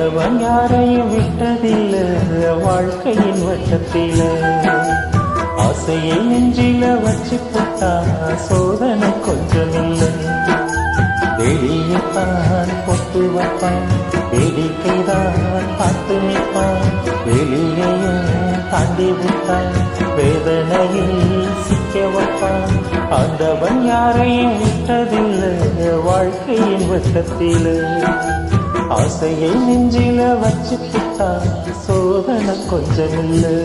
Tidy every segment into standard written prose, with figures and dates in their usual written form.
ஆண்டவன் யாரையும் விட்டதில்ல வாழ்க்கையின் வட்டத்தில. ஆசையை நெஞ்சில வச்சு போட்டா சோதனை கொஞ்சம் இல்லை. வெளியத்தான் பொட்டு வைப்பான், வேடிக்கைதான் பார்த்து நிற்பான். வெளியையும் தாண்டி விட்டான், வேதனையில் சிக்க வைப்பான். ஆண்டவன் யாரையும் விட்டதில்லை வாழ்க்கையின் வட்டத்தில. ஆசையை நெஞ்சில வச்சு போட்டா சோதனை கொஞ்சமில்லை.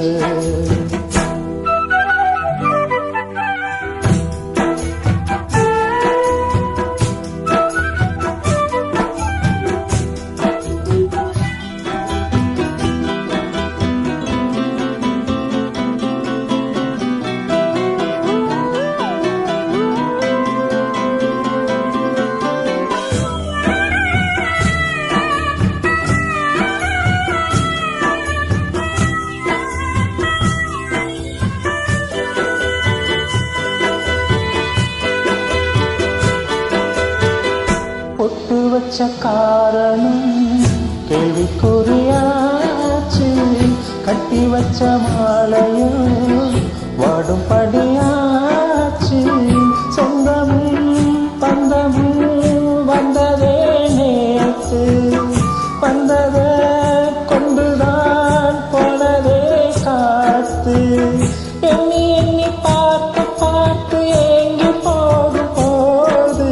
பொட்டு வச்ச காரணம் கேள்விக்குறியாச்சு. கட்டி வச்ச மாலையும் வாடும் படியாச்சு. சொந்தமும் பந்தமும் வந்ததே நேற்று. வந்ததை கொண்டுதான் போனதே காத்து. எண்ணி எண்ணி பார்த்து பார்த்து ஏங்கி போகும் போது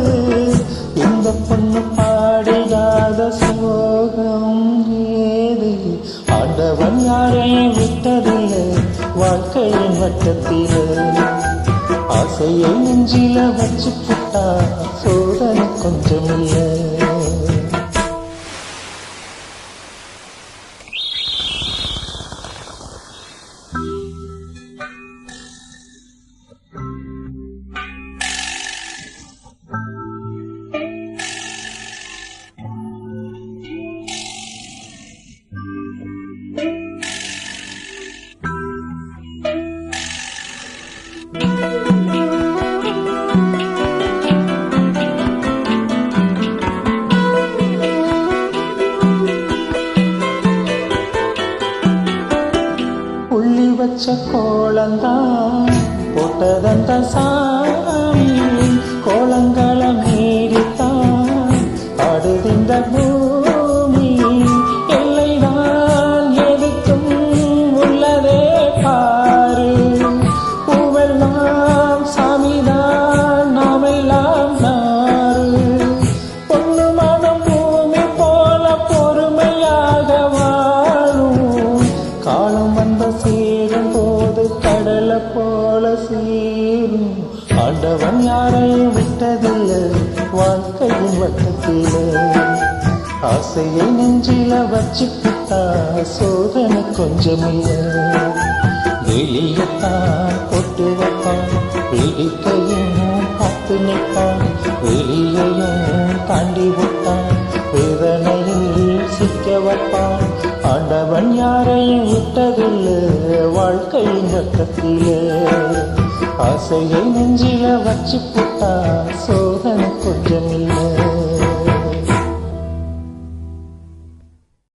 இந்த பொண்ணு பாடிடாத சோகம் ஏது. ஆண்டவன் யாரையும் விட்டதில்லை வாழ்க்கையின் வட்டத்தில. ஆசையை நெஞ்சில வச்சு போட்டா சோதனை கொஞ்சமில்லை. புள்ளி வச்ச கோலந்தான் போட்டதந்த சாமி. கோலங்களை மீறித்தான் ஆடுகின்ற பூமி. எல்லைதான் எதுக்கும் உள்ளதே பாரு. பூவெல்லாம் சாமிதான் நாமெல்லாம் நாறு. பொண்ணு மனம் பூமி போல பொறுமையாக வாழும். காலம் வந்த சேரும் போது கடலை போல சேரும். ஆண்டவன் யாரையும் விட்டதில்லை வாழ்க்கையின் வட்டத்தில. ஆசையை நெஞ்சில வச்சு போட்டா சோதனை கொஞ்சமில்லை. வெளியத்தான் பொட்டு வைப்பான், வேடிக்கையும் பார்த்து நிற்பான். வெளியையும் தாண்டி விட்டான், வேதனையில் சிக்க வைப்பான். ஆண்டவன் யாரையும் விட்டதில்லை வாழ்க்கையின் வட்டத்தில. ஆசையை நெஞ்சில வச்சு போட்டா சோதனை கொஞ்சமில்லை.